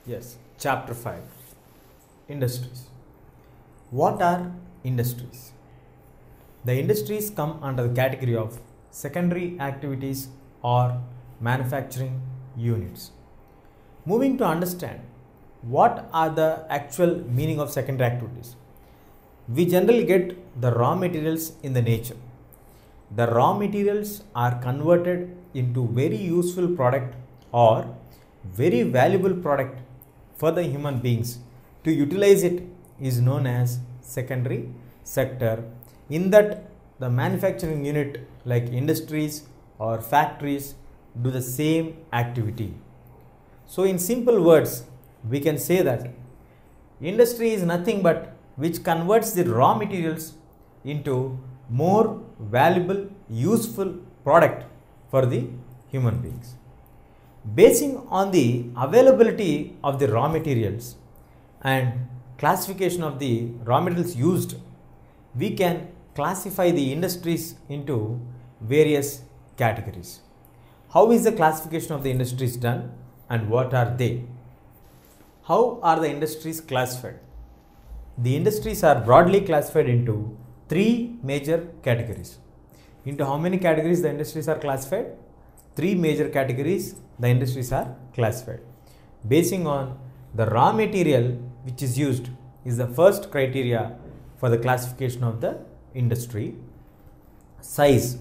Yes, Chapter 5 Industries. What are industries? The industries come under the category of secondary activities or manufacturing units. Moving to understand what are the actual meaning of secondary activities. We generally get the raw materials in the nature. The raw materials are converted into very useful product or very valuable product for the human beings. To utilize it is known as secondary sector. In that, the manufacturing unit like industries or factories do the same activity. So in simple words, we can say that industry is nothing but which converts the raw materials into more valuable, useful product for the human beings. Basing on the availability of the raw materials and classification of the raw materials used, we can classify the industries into various categories. How is the classification of the industries done and what are they? How are the industries classified? The industries are broadly classified into three major categories. Into how many categories the industries are classified? Three major categories the industries are classified. Basing on the raw material which is used is the first criteria for the classification of the industry. Size,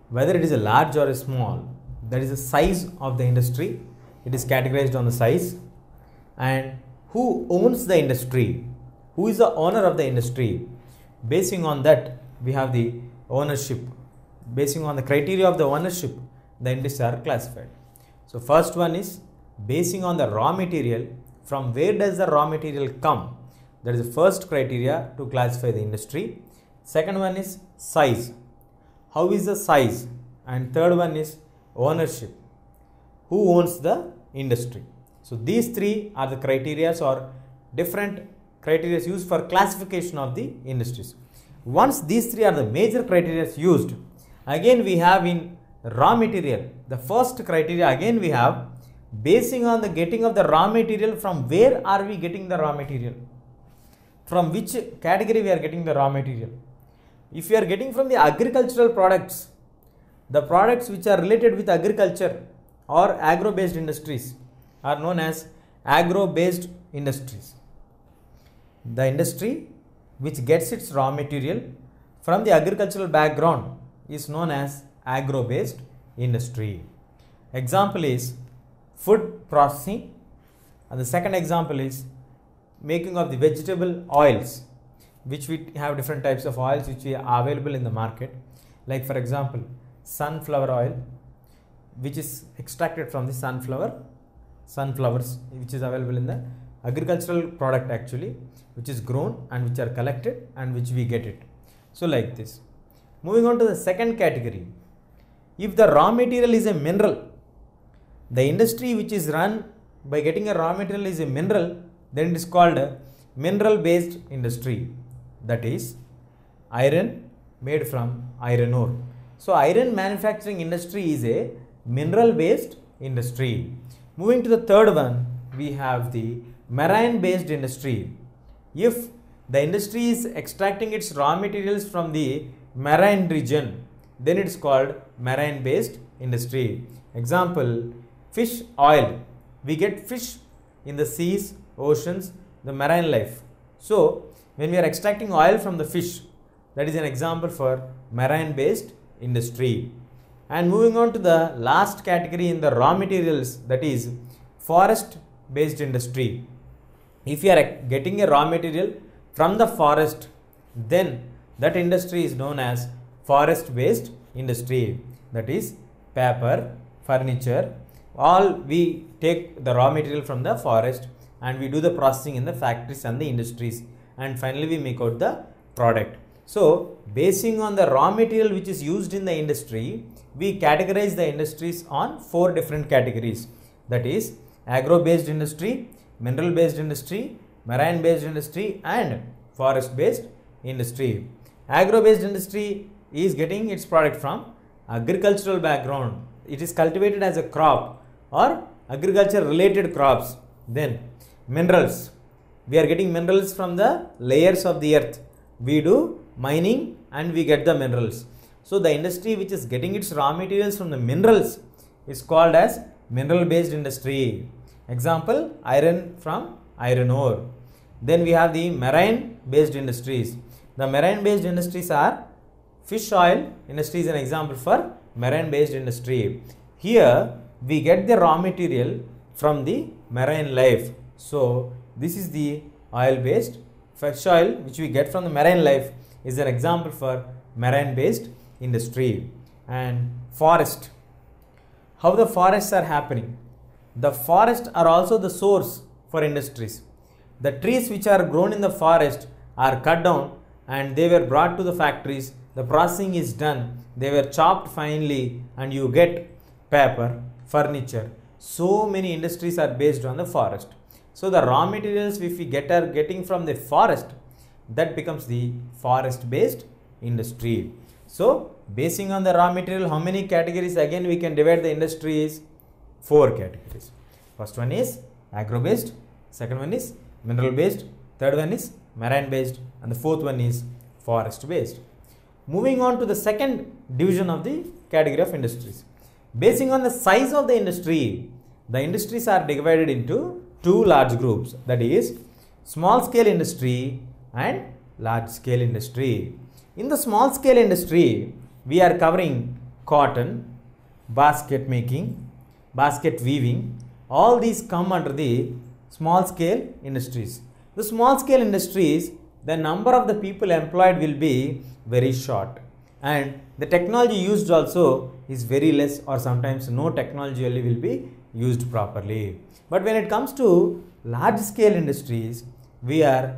whether it is a large or a small, that is the size of the industry. It is categorized on the size. And who owns the industry? Who is the owner of the industry? Basing on that, we have the ownership. Basing on the criteria of the ownership, the industries are classified. So first one is basing on the raw material. From where does the raw material come? That is the first criteria to classify the industry. Second one is size. How is the size? And third one is ownership. Who owns the industry? So these three are the criteria or different criteria used for classification of the industries. Once these three are the major criteria used, again we have in raw material, the first criteria again we have basing on the getting of the raw material. From where are we getting the raw material? From which category we are getting the raw material? If we are getting from the agricultural products, the products which are related with agriculture or agro based industries are known as agro based industries. The industry which gets its raw material from the agricultural background is known as agro based industry. Example is food processing, and the second example is making of the vegetable oils, which we have different types of oils which are available in the market, like for example sunflower oil, which is extracted from the sunflowers which is available in the agricultural product actually, which is grown and which are collected and which we get it. So like this. Moving on to the second category. If the raw material is a mineral, the industry which is run by getting a raw material is a mineral, then it is called a mineral based industry. That is iron made from iron ore. So iron manufacturing industry is a mineral based industry. Moving to the third one, we have the marine based industry. If the industry is extracting its raw materials from the marine region, then it is called marine based industry. Example, fish oil. We get fish in the seas, oceans, the marine life. So when we are extracting oil from the fish, that is an example for marine based industry. And moving on to the last category in the raw materials, that is forest based industry. If you are getting a raw material from the forest, then that industry is known as forest based industry. That is paper, furniture, all we take the raw material from the forest and we do the processing in the factories and the industries, and finally we make out the product. So basing on the raw material which is used in the industry, we categorize the industries on four different categories. That is agro based industry, mineral based industry, marine based industry and forest based industry. Agro based industry is getting its product from agricultural background. It is cultivated as a crop or agriculture related crops Then minerals. We are getting minerals from the layers of the earth. We do mining and we get the minerals. So the industry which is getting its raw materials from the minerals is called as mineral based industry. Example, iron from iron ore. Then we have the marine based industries. The marine based industries are fish oil industry is an example for marine based industry. Here we get the raw material from the marine life. So this is the oil based. Fish oil which we get from the marine life is an example for marine based industry. And forest. How the forests are happening? The forests are also the source for industries. The trees which are grown in the forest are cut down and they were brought to the factories. The processing is done. They were chopped finely and you get paper, furniture. So many industries are based on the forest. So the raw materials if we are getting from the forest, that becomes the forest based industry. So basing on the raw material, how many categories again we can divide the industry is 4 categories. First one is agro based, second one is mineral based, third one is marine based, and the fourth one is forest based. Moving on to the second division of the category of industries. Basing on the size of the industries are divided into 2 large groups, that is small scale industry and large scale industry. In the small scale industry, we are covering cotton, basket making, basket weaving. All these come under the small scale industries. The small scale industries, the number of the people employed will be very short and the technology used also is very less or sometimes no technology only will be used properly. But when it comes to large scale industries, we are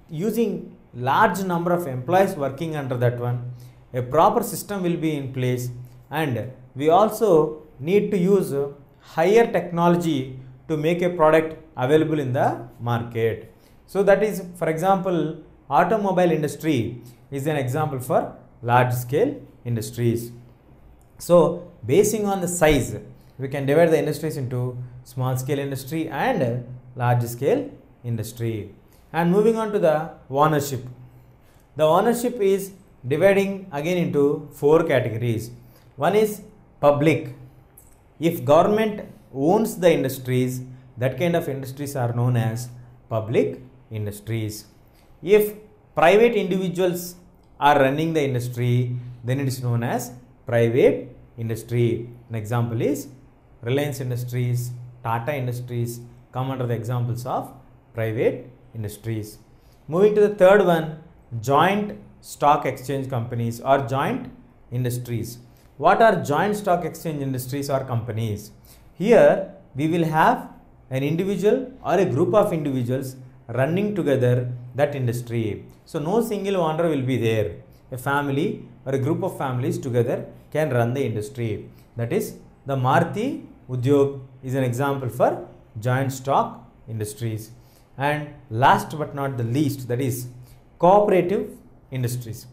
using large number of employees working under that one. A proper system will be in place and we also need to use higher technology to make a product available in the market. So that is, for example, automobile industry is an example for large scale industries. So basing on the size, we can divide the industries into small scale industry and large scale industry. And moving on to the ownership. The ownership is dividing again into 4 categories. One is public. If government owns the industries, that kind of industries are known as public industries. If private individuals are running the industry, then it is known as private industry. An example is Reliance Industries, Tata Industries come under the examples of private industries. Moving to the third one, joint stock exchange companies or joint industries. What are joint stock exchange industries or companies? Here we will have an individual or a group of individuals running together that industry. So no single owner will be there. A family or a group of families together can run the industry. That is, the Maruti Udyog is an example for joint stock industries. And last but not the least, that is cooperative industries.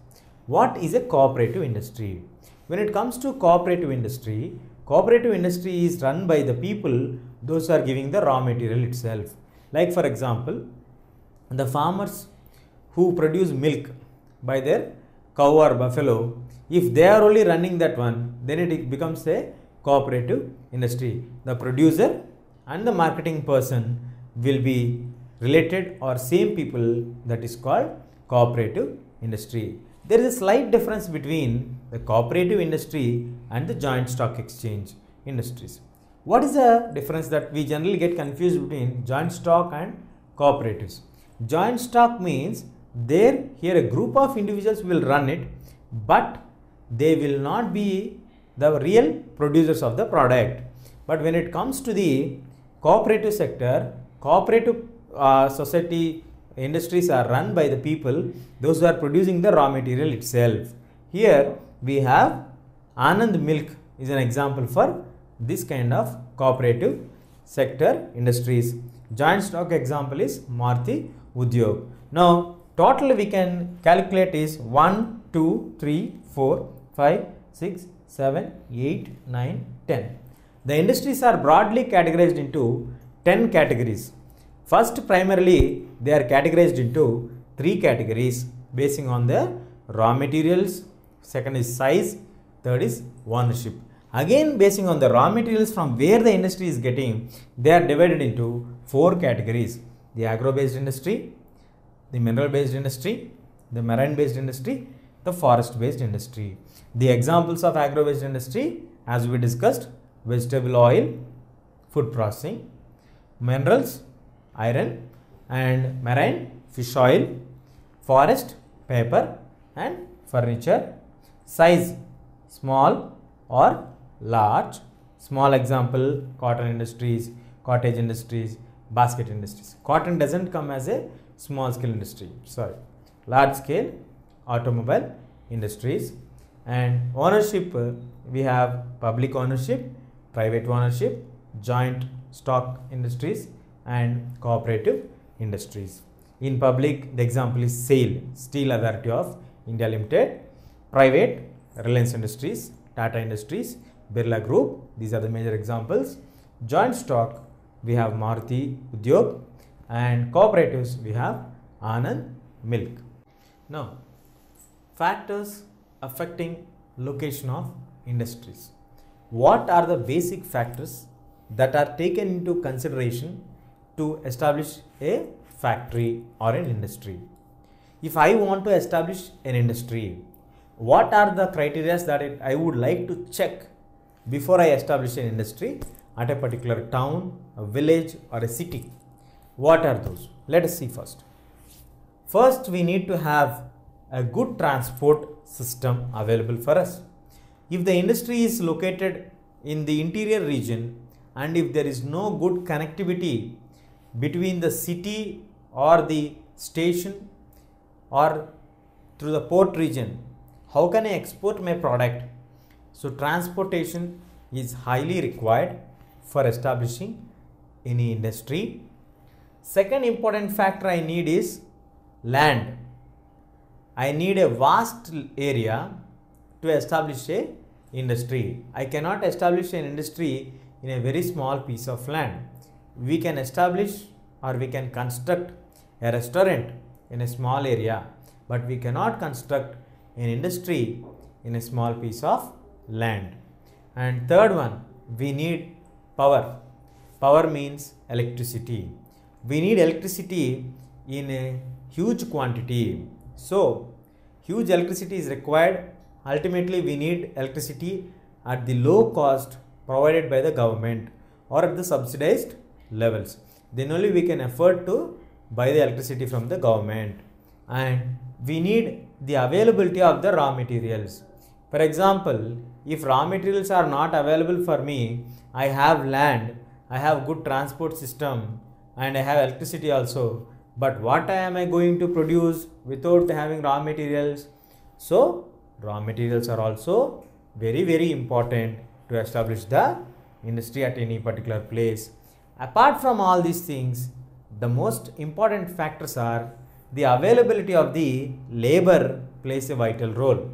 What is a cooperative industry? When it comes to cooperative industry is run by the people, those are giving the raw material itself. Like for example, the farmers who produce milk by their cow or buffalo, if they are only running that one, then it becomes a cooperative industry. The producer and the marketing person will be related or same people, that is called cooperative industry. There is a slight difference between the cooperative industry and the joint stock exchange industries. What is the difference that we generally get confused between joint stock and cooperatives? Joint stock means here a group of individuals will run it, but they will not be the real producers of the product. But when it comes to the cooperative sector, cooperative society industries are run by the people, those who are producing the raw material itself. Here we have Anand Milk is an example for this kind of cooperative sector industries. Joint stock example is Maruti Udyog. Now total we can calculate is 1, 2, 3, 4, 5, 6, 7, 8, 9, 10. The industries are broadly categorized into 10 categories. First, primarily, they are categorized into 3 categories basing on the raw materials. Second is size. Third is ownership. Again, basing on the raw materials from where the industry is getting, they are divided into 4 categories. The agro-based industry, the mineral-based industry, the marine-based industry, the forest-based industry. The examples of agro-based industry, as we discussed, vegetable oil, food processing, minerals, iron, and marine, fish oil, forest, paper, and furniture. Size, small or large. Small example, cotton industries, cottage industries, basket industries. Cotton doesn't come as a small scale industry, sorry. Large scale automobile industries. And ownership, we have public ownership, private ownership, joint stock industries, and cooperative industries. In public, the example is SAIL, Steel Authority of India Limited. Private, Reliance Industries, Tata Industries, Birla Group. These are the major examples. Joint stock, we have Maruti Udyog, and cooperatives, we have Anand Milk. Now, factors affecting location of industries. What are the basic factors that are taken into consideration to establish a factory or an industry? If I want to establish an industry, what are the criteria that I would like to check before I establish an industry at a particular town, a village, or a city? What are those? Let us see first. First, we need to have a good transport system available for us. If the industry is located in the interior region and if there is no good connectivity between the city or the station or through the port region, how can I export my product? So transportation is highly required for establishing any industry. Second important factor I need is land. I need a vast area to establish a industry. I cannot establish an industry in a very small piece of land. We can establish or we can construct a restaurant in a small area, but we cannot construct an industry in a small piece of land. And third one, we need power. Power means electricity. We need electricity in a huge quantity. So, huge electricity is required. Ultimately, we need electricity at the low cost provided by the government or at the subsidized levels. Then only we can afford to buy the electricity from the government. And we need the availability of the raw materials. For example, if raw materials are not available for me, I have land, I have good transport system, and I have electricity also. But what am I going to produce without having raw materials? So, raw materials are also very important to establish the industry at any particular place. Apart from all these things, the most important factors are the availability of the labor plays a vital role.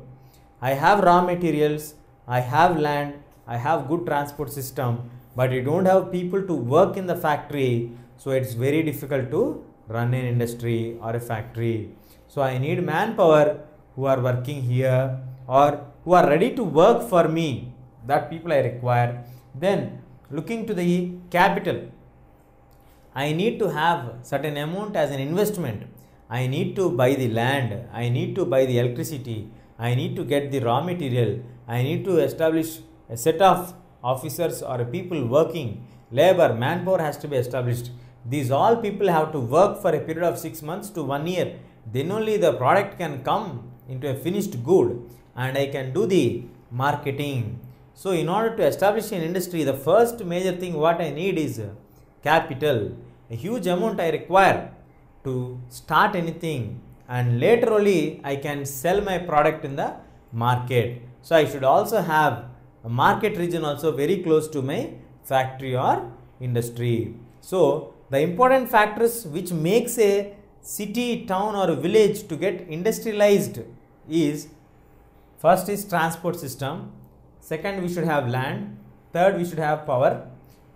I have raw materials, I have land, I have good transport system, but you don't have people to work in the factory, so it's very difficult to run an industry or a factory. So I need manpower who are working here or who are ready to work for me. That people I require. Then looking to the capital, I need to have certain amount as an investment. I need to buy the land, I need to buy the electricity, I need to get the raw material, I need to establish a set of officers or people working, labor, manpower has to be established. These all people have to work for a period of 6 months to 1 year. Then only the product can come into a finished good and I can do the marketing. So in order to establish an industry, the first major thing what I need is capital. A huge amount I require to start anything, and later only I can sell my product in the market. So I should also have a market region also very close to my factory or industry. So the important factors which makes a city, town or a village to get industrialized is, first is transport system, second we should have land, third we should have power,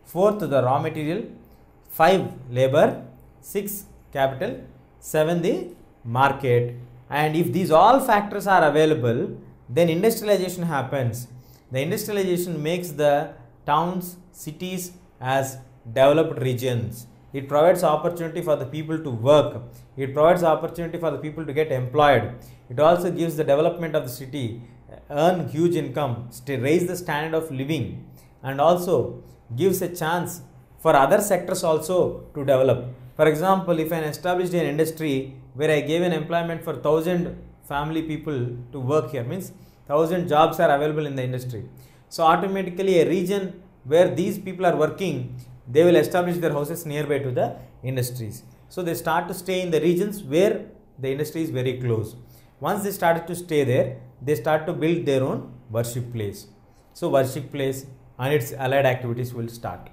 fourth the raw material, 5 labor, 6 capital, 7 the market. And if these all factors are available, then industrialization happens. The industrialization makes the towns, cities as developed regions. It provides opportunity for the people to work. It provides opportunity for the people to get employed. It also gives the development of the city, earn huge income, raise the standard of living, and also gives a chance for other sectors also to develop. For example, if I established an industry where I gave an employment for 1000 family people to work here, means 1000 jobs are available in the industry. So automatically a region where these people are working, they will establish their houses nearby to the industries. So they start to stay in the regions where the industry is very close. Once they started to stay there, they start to build their own worship place. So worship place and its allied activities will start.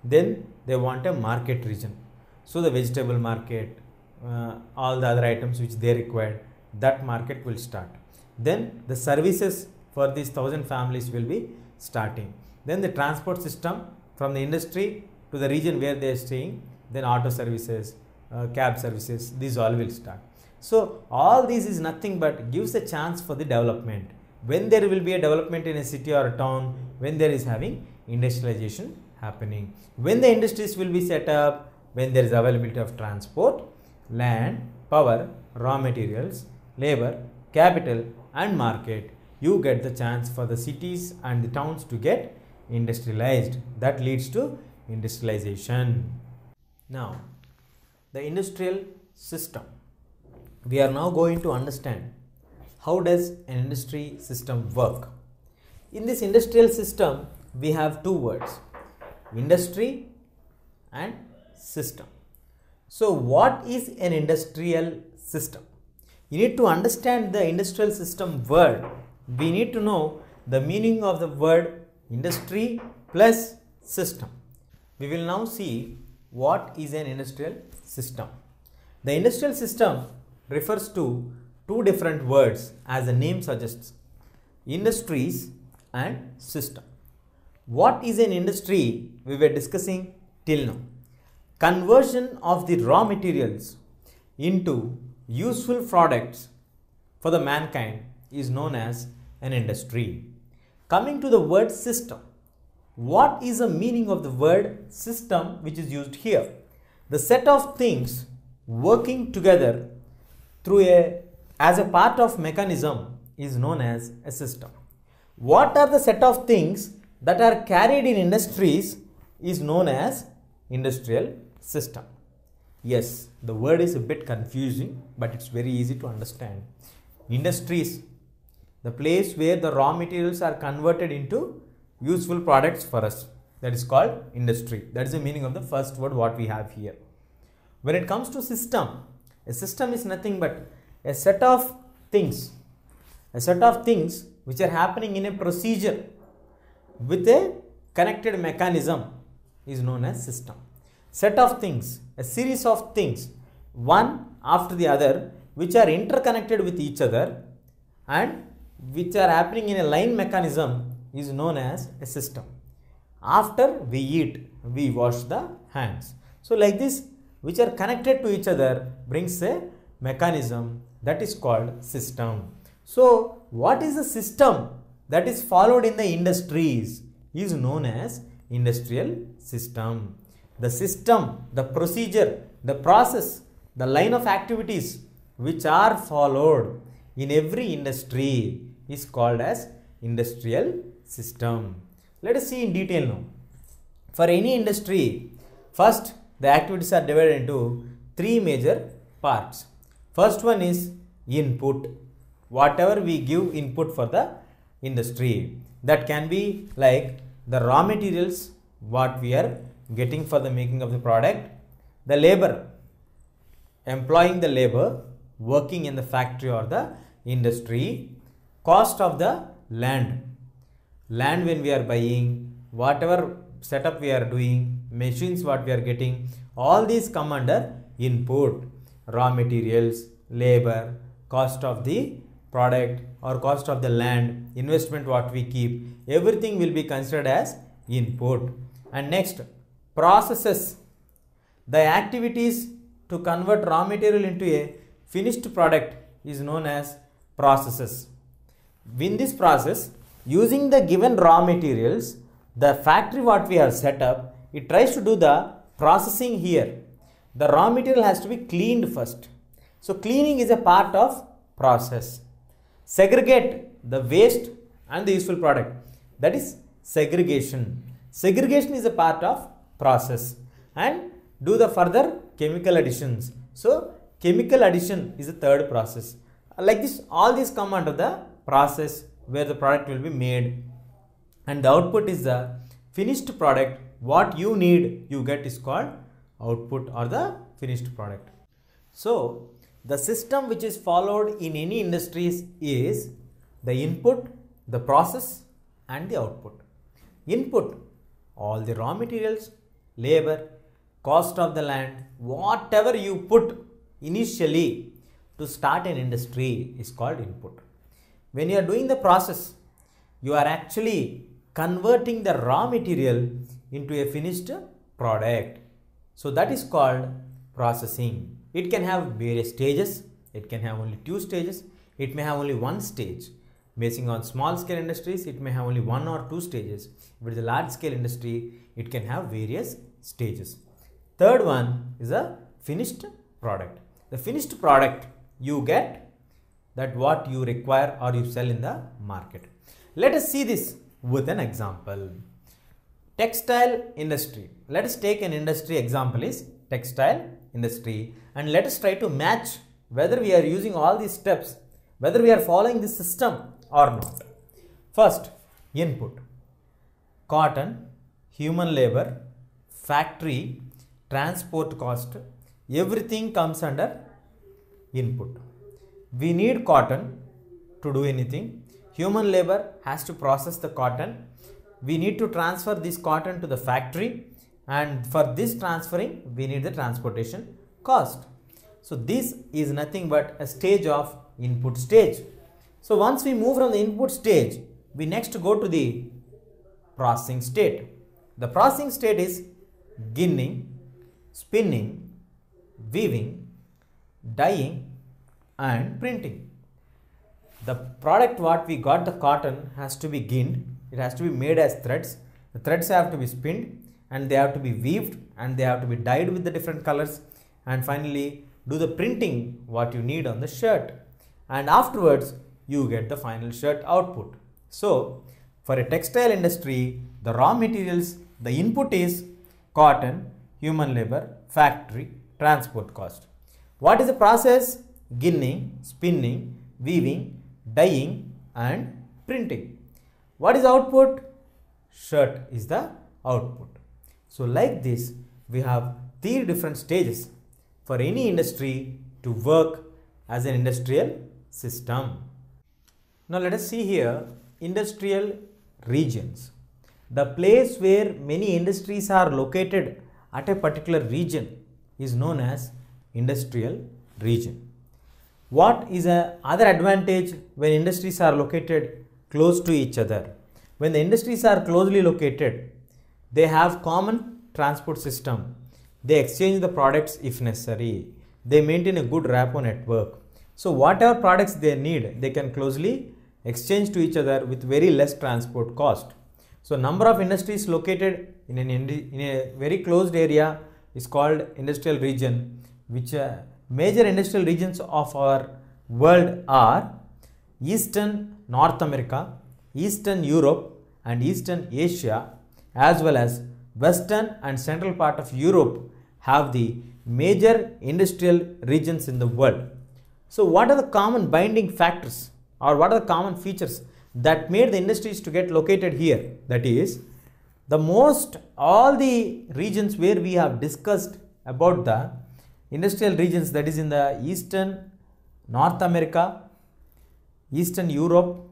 Then they want a market region. So the vegetable market, all the other items which they require, that market will start. Then the services for these 1000 families will be starting. Then the transport system from the industry to the region where they are staying, then auto services, cab services, these all will start. So all this is nothing but gives a chance for the development. When there will be a development in a city or a town, when there is having industrialization happening, when the industries will be set up, when there is availability of transport, land, power, raw materials, labor, capital and market, you get the chance for the cities and the towns to get industrialized. That leads to industrialization. Now, the industrial system. We are now going to understand how does an industry system work. In this industrial system, we have two words, industry and system. So what is an industrial system? You need to understand the industrial system word. We need to know the meaning of the word industry plus system. We will now see what is an industrial system. The industrial system refers to two different words as the name suggests, industries and system. What is an industry? We were discussing till now. Conversion of the raw materials into useful products for the mankind is known as an industry. Coming to the word system, what is the meaning of the word system which is used here? The set of things working together as a part of mechanism is known as a system. What are the set of things that are carried in industries is known as industrial system. Yes, the word is a bit confusing, but it's very easy to understand. Industries, the place where the raw materials are converted into useful products for us, that is called industry. That is the meaning of the first word what we have here. When it comes to system, a system is nothing but a set of things which are happening in a procedure with a connected mechanism is known as system. Set of things, a series of things, one after the other, which are interconnected with each other and which are happening in a line mechanism is known as a system. After we eat, we wash the hands. So like this, which are connected to each other brings a mechanism that is called system. So what is the system that is followed in the industries is known as industrial system. The system, the procedure, the process, the line of activities which are followed in every industry is called as industrial system. Let us see in detail now. For any industry, first the activities are divided into three major parts. First one is input. Whatever we give input for the industry, that can be like the raw materials what we are getting for the making of the product, the labor, employing the labor working in the factory or the industry, cost of the land when we are buying, whatever setup we are doing, machines what we are getting, all these come under input. Raw materials, labor, cost of the product or cost of the land, investment what we keep, everything will be considered as input. And next, processes. The activities to convert raw material into a finished product is known as processes. In this process, using the given raw materials, the factory what we have set up, it tries to do the processing here. The raw material has to be cleaned first. So cleaning is a part of process. Segregate the waste and the useful product, that is segregation. Segregation is a part of process, and do the further chemical additions. So chemical addition is the third process. Like this, all these come under the process where the product will be made, and the output is the finished product. What you need, you get is called output or the finished product. So the system which is followed in any industries is the input, the process and the output. Input, all the raw materials, labor, cost of the land, whatever you put initially to start an industry is called input. When you are doing the process, you are actually converting the raw material into a finished product. So that is called processing. It can have various stages. It can have only 2 stages. It may have only 1 stage. Basing on small scale industries, it may have only 1 or 2 stages. If it is a large scale industry, it can have various stages. Third one is a finished product. The finished product, you get that what you require or you sell in the market. Let us see this with an example. Textile industry. Let us take an industry example is textile industry, and let us try to match whether we are using all these steps, whether we are following this system or not. First, input. Cotton, human labor, factory, transport cost, everything comes under input. We need cotton to do anything. Human labor has to process the cotton. We need to transfer this cotton to the factory, and for this transferring we need the transportation cost. So this is nothing but a stage of input stage. So once we move from the input stage, we next go to the processing state. The processing state is ginning, spinning, weaving, dyeing and printing. The product what we got, the cotton, has to be ginned. It has to be made as threads. The threads have to be spinned and they have to be weaved and they have to be dyed with the different colors, and finally do the printing what you need on the shirt, and afterwards you get the final shirt output. So for a textile industry, the raw materials, the input is cotton, human labor, factory, transport cost. What is the process? Ginning, spinning, weaving, dyeing and printing. What is output? Shirt is the output. So like this, we have 3 different stages for any industry to work as an industrial system. Now let us see here industrial regions. The place where many industries are located at a particular region is known as industrial region. What is another advantage when industries are located close to each other? When the industries are closely located, they have common transport system. They exchange the products if necessary. They maintain a good rapport network. So whatever products they need, they can closely exchange to each other with very less transport cost. So number of industries located in a very closed area is called industrial region, which major industrial regions of our world are Eastern North America, Eastern Europe and Eastern Asia, as well as Western and Central part of Europe have the major industrial regions in the world. So what are the common binding factors, or what are the common features that made the industries to get located here? That is, all the regions where we have discussed about the industrial regions, that is in the Eastern North America, Eastern Europe,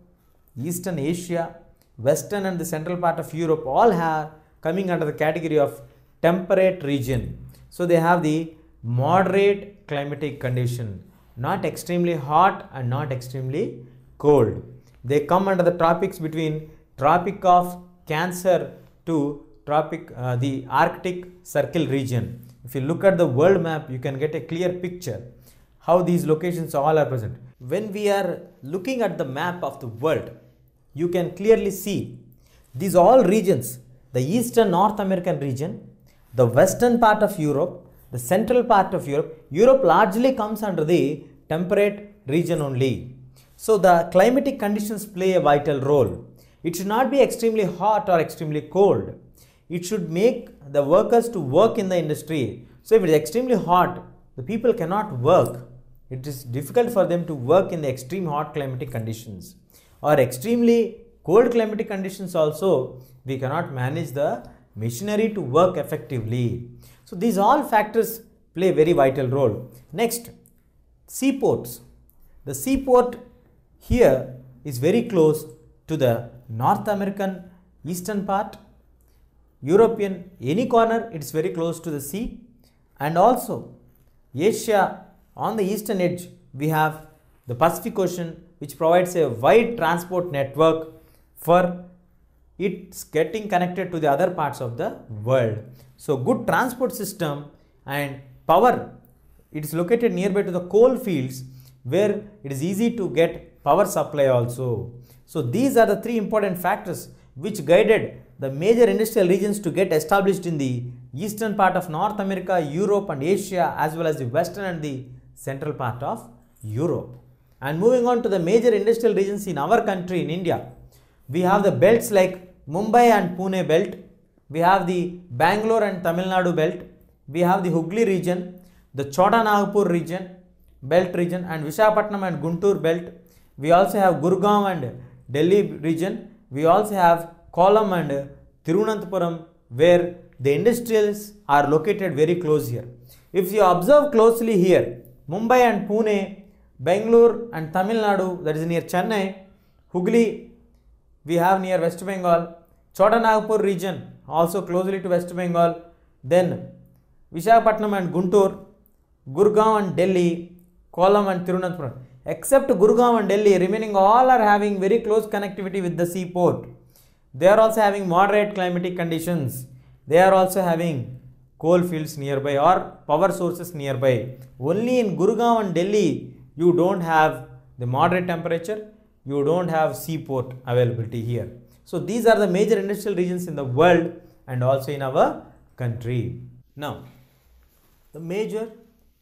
Eastern Asia, Western and the Central part of Europe, all have coming under the category of temperate region. So they have the moderate climatic condition, not extremely hot and not extremely cold. They come under the tropics between Tropic of Cancer to the Arctic Circle region, If you look at the world map, you can get a clear picture how these locations all are present. When we are looking at the map of the world, you can clearly see these all regions, the eastern North American region, the western part of Europe, the central part of Europe. Europe largely comes under the temperate region only. So the climatic conditions play a vital role. It should not be extremely hot or extremely cold. It should make the workers to work in the industry. So if it is extremely hot, the people cannot work. It is difficult for them to work in the extreme hot climatic conditions. Or extremely cold climatic conditions also, we cannot manage the machinery to work effectively. So these all factors play a very vital role. Next, seaports. The seaport here is very close to the North American eastern part, European any corner, it is very close to the sea, and also Asia on the eastern edge we have the Pacific Ocean, which provides a wide transport network for it's getting connected to the other parts of the world. So good transport system and power, it is located nearby to the coal fields where it is easy to get power supply also. So these are the three important factors which guided the major industrial regions to get established in the eastern part of North America, Europe and Asia, as well as the western and the central part of Europe. And moving on to the major industrial regions in our country, in India, we have the belts like Mumbai and Pune belt, we have the Bangalore and Tamil Nadu belt, we have the Hooghly region, the Chota Nagpur region, belt region, and Visakhapatnam and Guntur belt. We also have Gurgaon and Delhi region. We also have Kollam and Tirunanthapuram, where the industrials are located very close here. If you observe closely here, Mumbai and Pune, Bangalore and Tamil Nadu, that is near Chennai, Hooghly we have near West Bengal, Chota Nagpur region also closely to West Bengal, then Visakhapatnam and Guntur, Gurgaon and Delhi, Kollam and Tirunanthapuram. Except Gurgaon and Delhi, remaining all are having very close connectivity with the seaport. They are also having moderate climatic conditions. They are also having coal fields nearby or power sources nearby. Only in Gurgaon and Delhi, you don't have the moderate temperature, you don't have seaport availability here. So these are the major industrial regions in the world and also in our country. Now, the major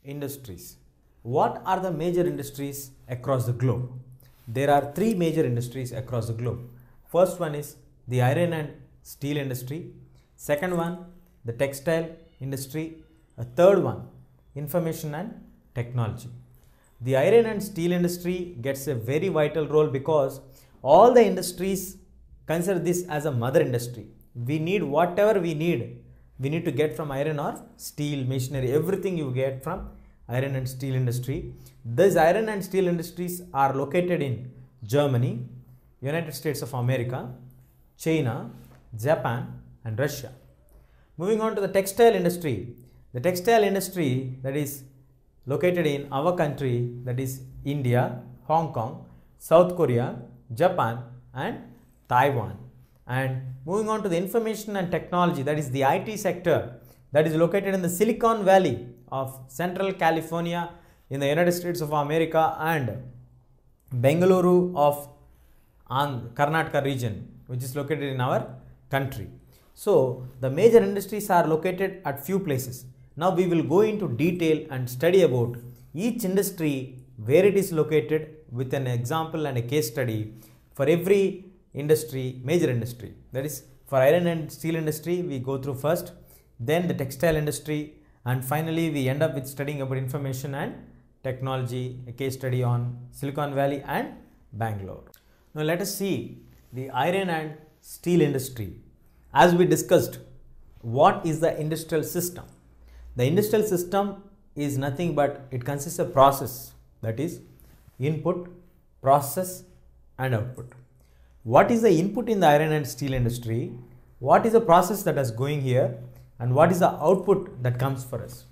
industries. What are the major industries across the globe? There are three major industries across the globe. First one is the iron and steel industry. Second one, the textile industry. A third one, information and technology. The iron and steel industry gets a very vital role because all the industries consider this as a mother industry. We need whatever we need to get from iron or steel, machinery, everything you get from iron and steel industry. These iron and steel industries are located in Germany, United States of America, China, Japan and Russia. Moving on to the textile industry. The textile industry that is located in our country, that is India, Hong Kong, South Korea, Japan and Taiwan. And moving on to the information and technology, that is the IT sector, that is located in the Silicon Valley of Central California in the United States of America and Bengaluru of Karnataka region, which is located in our country. So the major industries are located at few places. Now we will go into detail and study about each industry, where it is located with an example and a case study for every industry, major industry. That is, for iron and steel industry we go through first, then the textile industry, and finally we end up with studying about information and technology, a case study on Silicon Valley and Bangalore. Now let us see the iron and steel industry. As we discussed, what is the industrial system? The industrial system is nothing but it consists of process, that is input, process and output. What is the input in the iron and steel industry? What is the process that is going here? And what is the output that comes for us?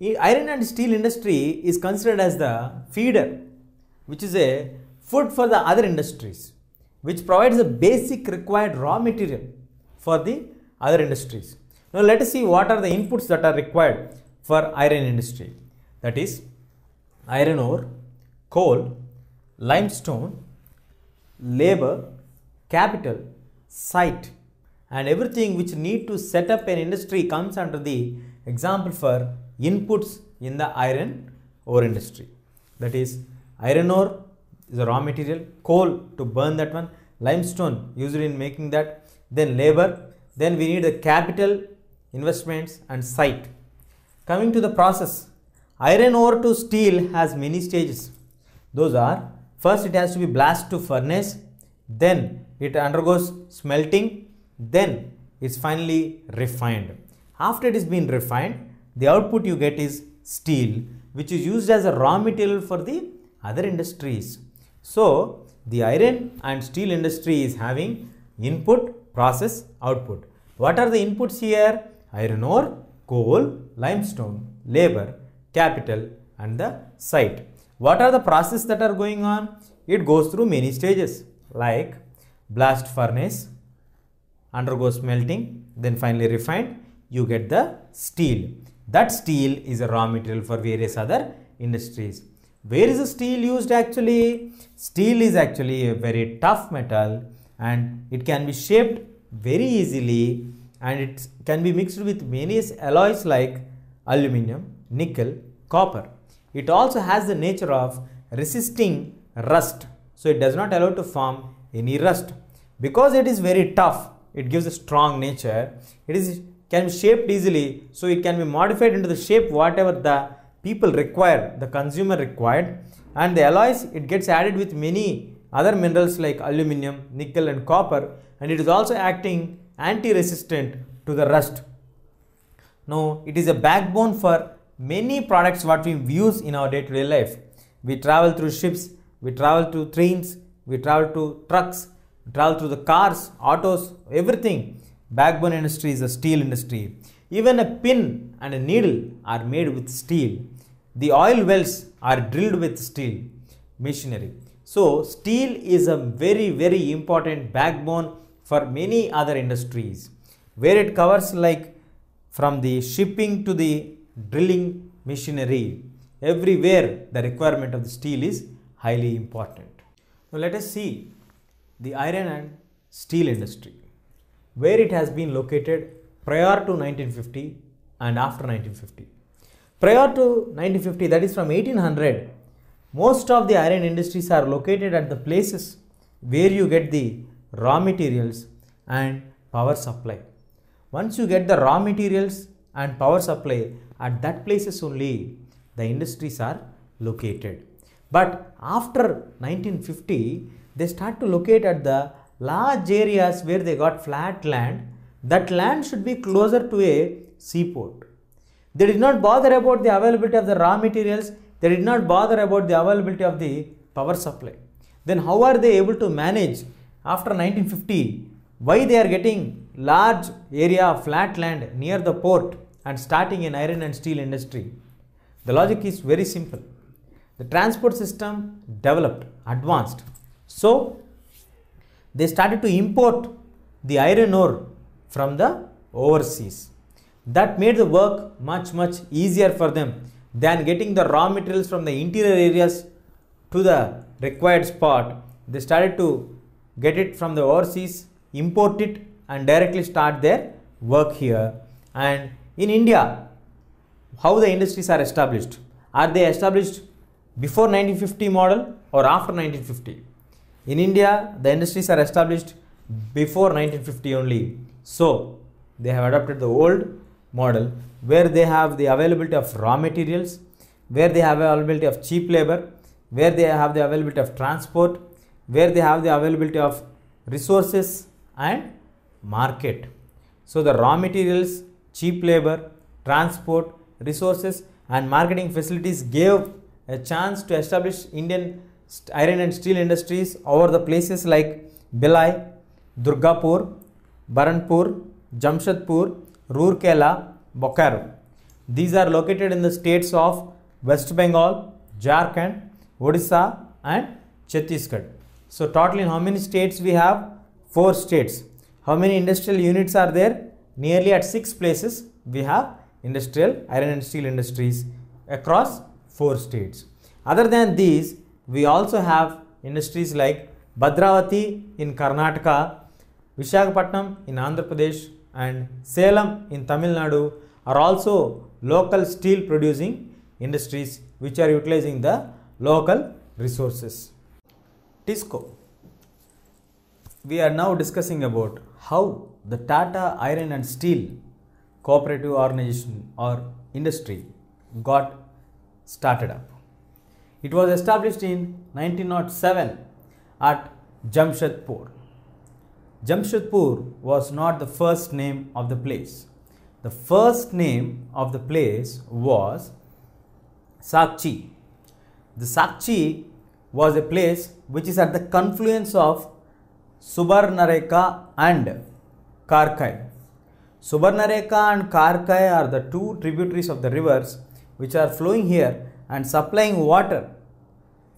Iron and steel industry is considered as the feeder, which is a food for the other industries, which provides the basic required raw material for the other industries. Now let us see what are the inputs that are required for iron industry. That is iron ore, coal, limestone, labor, capital, site, and everything which need to set up an industry comes under the example for inputs in the iron ore industry. That is iron ore is a raw material, coal to burn that one, limestone used in making that, then labor, then we need the capital, investments and site. Coming to the process, iron ore to steel has many stages. Those are, first it has to be blast to furnace, then it undergoes smelting, then it's finally refined. After it is been refined, the output you get is steel, which is used as a raw material for the other industries. So the iron and steel industry is having input, process, output. What are the inputs here? Iron ore, coal, limestone, labor, capital and the site. What are the processes that are going on? It goes through many stages like blast furnace, undergoes smelting, then finally refined, you get the steel. That steel is a raw material for various other industries. Where is the steel used actually? Steel is actually a very tough metal and it can be shaped very easily and it can be mixed with various alloys like aluminum, nickel, copper. It also has the nature of resisting rust. So it does not allow to form any rust. Because it is very tough, it gives a strong nature. Can be shaped easily, so it can be modified into the shape whatever the people require, the consumer required, and the alloys, it gets added with many other minerals like aluminum, nickel and copper, and it is also acting anti-resistant to the rust. Now it is a backbone for many products what we use in our day-to-day life. We travel through ships, we travel through trains, we travel to trucks, we travel through the cars, autos, everything. Backbone industry is a steel industry. Even a pin and a needle are made with steel. The oil wells are drilled with steel machinery. So steel is a very, very important backbone for many other industries, where it covers like from the shipping to the drilling machinery. Everywhere the requirement of the steel is highly important. Now let us see the iron and steel industry, where it has been located prior to 1950 and after 1950. Prior to 1950, that is from 1800, most of the iron industries are located at the places where you get the raw materials and power supply. Once you get the raw materials and power supply, at that places only the industries are located. But after 1950, they start to locate at the large areas where they got flat land. That land should be closer to a seaport. They did not bother about the availability of the raw materials. They did not bother about the availability of the power supply. Then how are they able to manage after 1950? Why they are getting large area of flat land near the port and starting an iron and steel industry? The logic is very simple. The transport system developed, advanced. So they started to import the iron ore from the overseas. That made the work much easier for them than getting the raw materials from the interior areas to the required spot. They started to get it from the overseas, import it and directly start their work here. And in India, how the industries are established? Are they established before 1950 model or after 1950? In India, the industries are established before 1950 only. So they have adopted the old model where they have the availability of raw materials, where they have availability of cheap labor, where they have the availability of transport, where they have the availability of resources and market. So the raw materials, cheap labor, transport, resources and marketing facilities gave a chance to establish Indian iron and steel industries over the places like Bhilai, Durgapur, Baranpur, Jamshedpur, Rourkela, Bokaro. These are located in the states of West Bengal, Jharkhand, Odisha and Chhattisgarh. So total in how many states we have? 4 states. How many industrial units are there? nearly at 6 places we have industrial iron and steel industries across 4 states. Other than these, we also have industries like Bhadravati in Karnataka, Visakhapatnam in Andhra Pradesh, and Salem in Tamil Nadu are also local steel producing industries which are utilizing the local resources. TISCO. We are now discussing about how the Tata Iron and Steel Cooperative Organization or industry got started up. It was established in 1907 at Jamshedpur. Jamshedpur was not the first name of the place. The first name of the place was Sakchi. The Sakchi was a place which is at the confluence of Subarnarekha and Karkai. Subarnarekha and Karkai are the two tributaries of the rivers which are flowing here and supplying water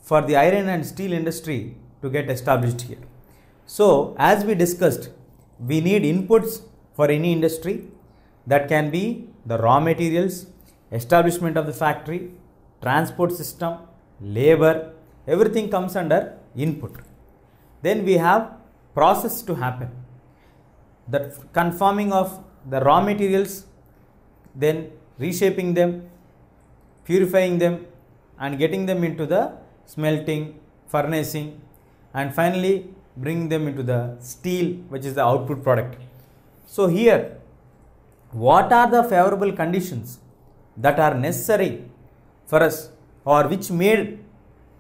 for the iron and steel industry to get established here. So, as we discussed, we need inputs for any industry. That can be the raw materials, establishment of the factory, transport system, labor, everything comes under input. Then we have process to happen. The conforming of the raw materials, then reshaping them, purifying them and getting them into the smelting, furnacing, and finally bring them into the steel, which is the output product. So here, what are the favorable conditions that are necessary for us, or which made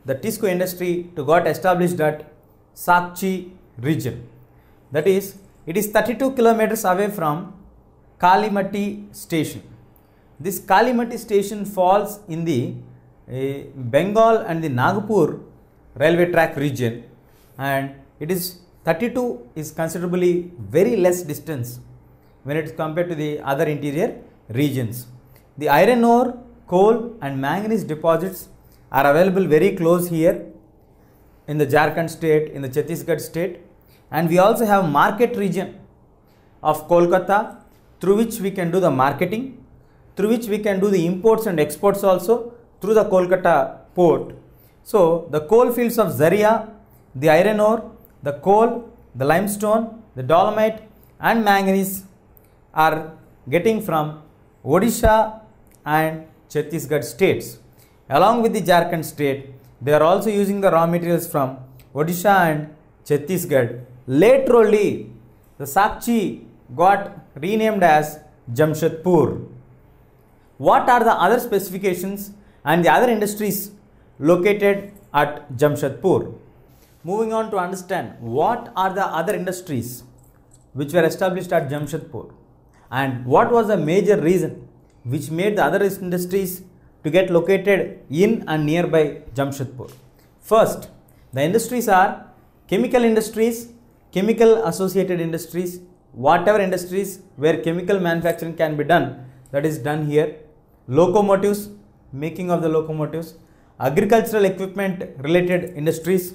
the TISCO industry to got established at Sakchi region? That is, it is 32 kilometers away from Kalimati station. This Kalimati station falls in the Bengal and the Nagpur railway track region, and it is 32 is considerably very less distance when it is compared to the other interior regions. The iron ore, coal and manganese deposits are available very close here in the Jharkhand state, in the Chhattisgarh state, and we also have market region of Kolkata through which we can do the marketing, through which we can do the imports and exports also through the Kolkata port. So the coal fields of Zaria, the iron ore, the coal, the limestone, the dolomite and manganese are getting from Odisha and Chhattisgarh states. Along with the Jharkhand state, they are also using the raw materials from Odisha and Chhattisgarh. Later only, the Sakchi got renamed as Jamshedpur. What are the other specifications and the other industries located at Jamshedpur? Moving on to understand what are the other industries which were established at Jamshedpur and what was the major reason which made the other industries to get located in and nearby Jamshedpur. First, the industries are chemical industries, chemical associated industries, whatever industries where chemical manufacturing can be done, that is done here. Locomotives, making of the locomotives, agricultural equipment related industries,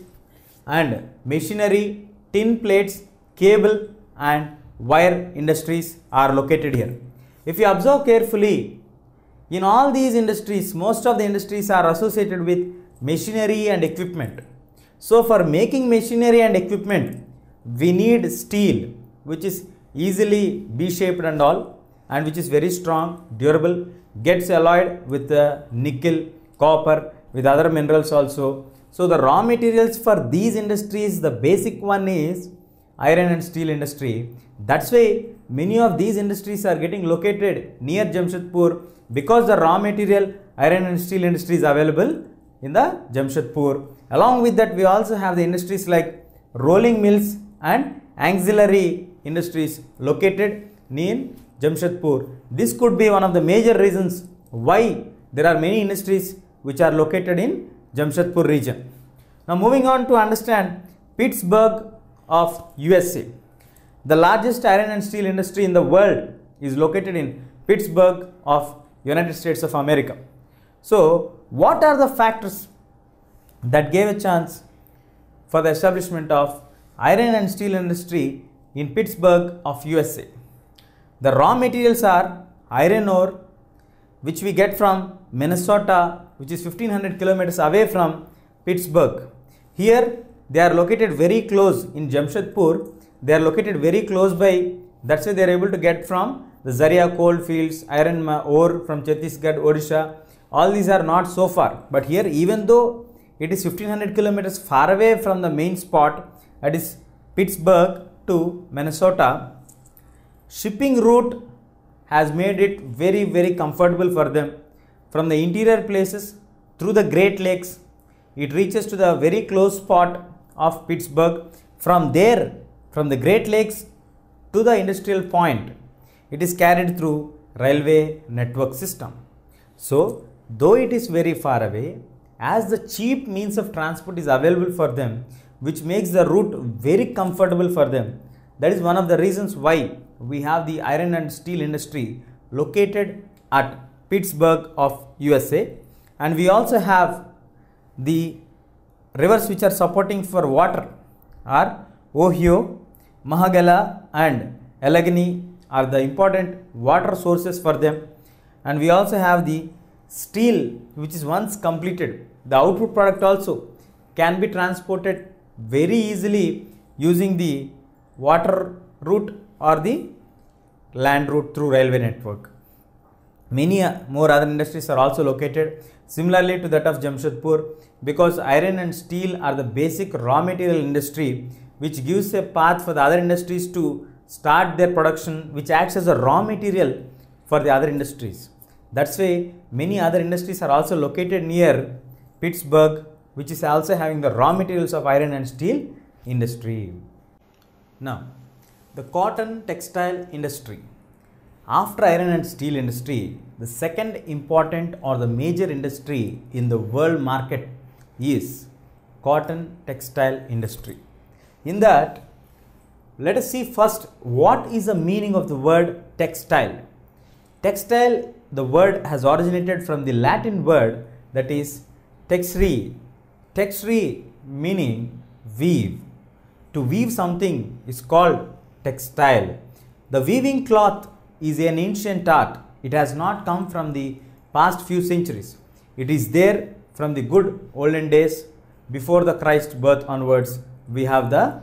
and machinery, tin plates, cable and wire industries are located here. If you observe carefully, in all these industries, most of the industries are associated with machinery and equipment. So for making machinery and equipment, we need steel, which is easily B-shaped and all, and which is very strong, durable, gets alloyed with nickel, copper, with other minerals also. So the raw materials for these industries, the basic one is iron and steel industry. That's why many of these industries are getting located near Jamshedpur, because the raw material iron and steel industry is available in the Jamshedpur. Along with that, we also have the industries like rolling mills and auxiliary industries located near Jamshedpur. This could be one of the major reasons why there are many industries which are located in Jamshedpur region. Now moving on to understand Pittsburgh of USA. The largest iron and steel industry in the world is located in Pittsburgh of United States of America. So what are the factors that gave a chance for the establishment of iron and steel industry in Pittsburgh of USA? The raw materials are iron ore, which we get from Minnesota, which is 1500 kilometers away from Pittsburgh. Here they are located very close in Jamshedpur. They are located very close by, that's why they are able to get from the Zaria coal fields, iron ore from Chhattisgarh, Odisha. All these are not so far. But here, even though it is 1500 kilometers far away from the main spot, that is Pittsburgh to Minnesota, shipping route has made it very comfortable for them. From the interior places through the Great Lakes, it reaches to the very close spot of Pittsburgh. From there, from the Great Lakes to the industrial point, it is carried through railway network system. So, though it is very far away, as the cheap means of transport is available for them, which makes the route very comfortable for them. That is one of the reasons why we have the iron and steel industry located at Pittsburgh of USA, and we also have the rivers which are supporting for water are Ohio, Mahagala and Allegheny are the important water sources for them. And we also have the steel, which is once completed, the output product also can be transported very easily using the water route or the land route through railway network. Many more other industries are also located similarly to that of Jamshedpur, because iron and steel are the basic raw material industry which gives a path for the other industries to start their production, which acts as a raw material for the other industries. That's why many other industries are also located near Pittsburgh, which is also having the raw materials of iron and steel industry. Now, the cotton textile industry. After iron and steel industry, the second important or the major industry in the world market is cotton textile industry. In that, let us see first what is the meaning of the word textile. Textile, the word has originated from the Latin word that is texere. Texere meaning weave. To weave something is called textile. The weaving cloth is an ancient art. It has not come from the past few centuries. It is there from the good olden days. Before the Christ birth onwards, we have the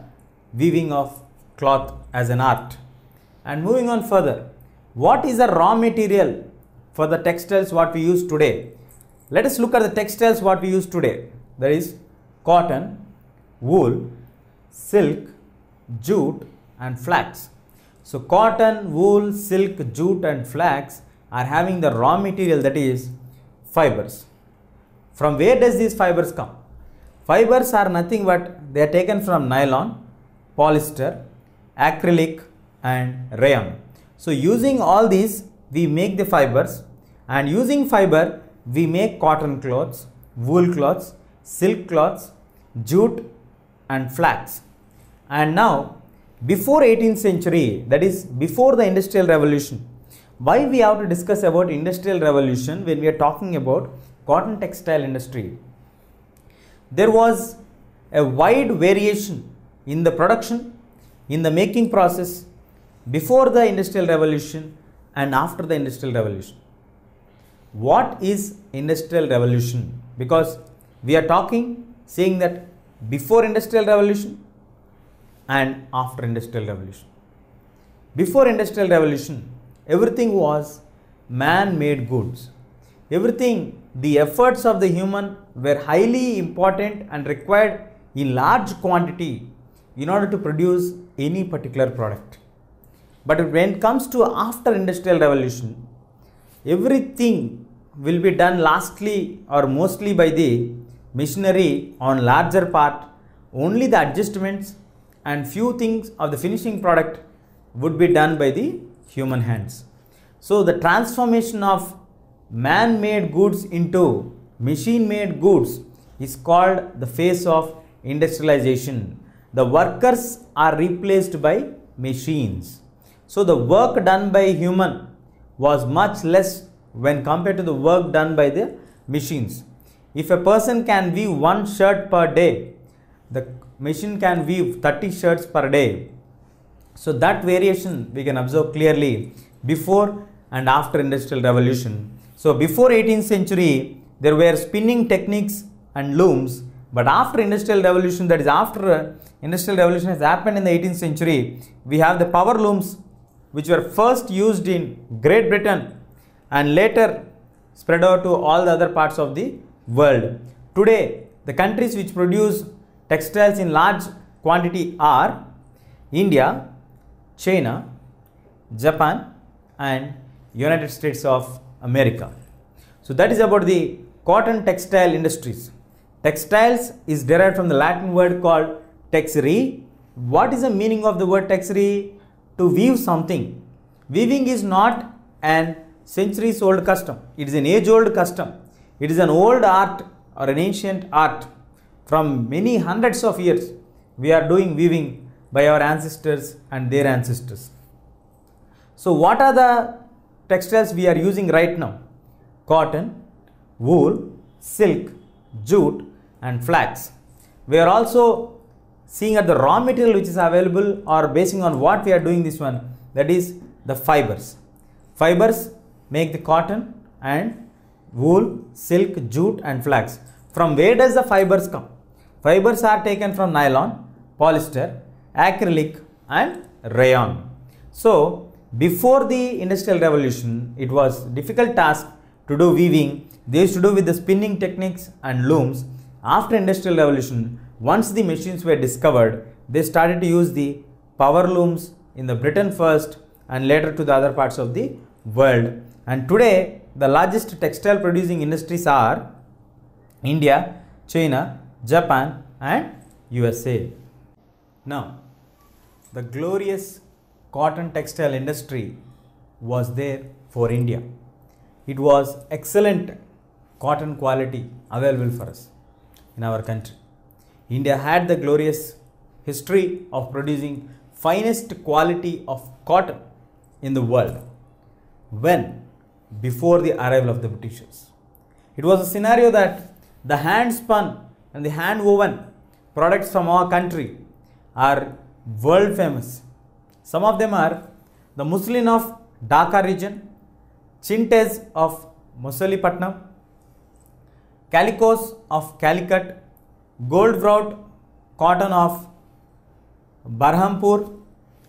weaving of cloth as an art. And moving on further, what is the raw material for the textiles what we use today? Let us look at the textiles what we use today. That is cotton, wool, silk, jute and flax. So cotton, wool, silk, jute and flax are having the raw material, that is fibers. From where does these fibers come? Fibers are nothing but they are taken from nylon, polyester, acrylic and rayon. So using all these we make the fibers, and using fiber we make cotton cloths, wool cloths, silk cloths, jute and flax. And now before 18th century, that is before the industrial revolution, why we have to discuss about industrial revolution when we are talking about cotton textile industry? There was a wide variation in the production, in the making process before the industrial revolution and after the industrial revolution. What is industrial revolution? Because we are saying that before industrial revolution and after industrial revolution. Before industrial revolution, everything was man-made goods. Everything, the efforts of the human were highly important and required in large quantity in order to produce any particular product. But when it comes to after industrial revolution, everything will be done lastly or mostly by the machinery on larger part. Only the adjustments and few things of the finishing product would be done by the human hands. So the transformation of man-made goods into machine-made goods is called the phase of industrialization. The workers are replaced by machines. So the work done by human was much less when compared to the work done by the machines. If a person can weave one shirt per day, the machine can weave 30 shirts per day. So that variation we can observe clearly before and after Industrial Revolution. So before 18th century, there were spinning techniques and looms, but after Industrial Revolution, that is after Industrial Revolution has happened in the 18th century, we have the power looms which were first used in Great Britain and later spread out to all the other parts of the world. Today, the countries which produce textiles in large quantity are India, China, Japan and United States of America. So that is about the cotton textile industries. Textiles is derived from the Latin word called texere. What is the meaning of the word texere? To weave something. Weaving is not an centuries old custom. It is an age old custom. It is an old art or an ancient art. From many hundreds of years, we are doing weaving by our ancestors and their ancestors. So what are the textiles we are using right now? Cotton, wool, silk, jute and flax. We are also seeing at the raw material which is available or basing on what we are doing this one, that is the fibers. Fibers make the cotton and wool, silk, jute and flax. From where does the fibers come? Fibers are taken from nylon, polyester, acrylic and rayon. So before the Industrial Revolution, it was difficult task to do weaving. They used to do with the spinning techniques and looms. After Industrial Revolution, once the machines were discovered, they started to use the power looms in the Britain first and later to the other parts of the world. And today, the largest textile producing industries are India, China, Japan and USA. Now, the glorious cotton textile industry was there for India. It was excellent cotton quality available for us in our country. India had the glorious history of producing finest quality of cotton in the world. When? Before the arrival of the Britishers. It was a scenario that the hand spun and the hand woven products from our country are world famous. Some of them are the muslin of Dhaka region, chintes of Mosulipatnam, calicos of Calicut, gold wrought cotton of Barhampur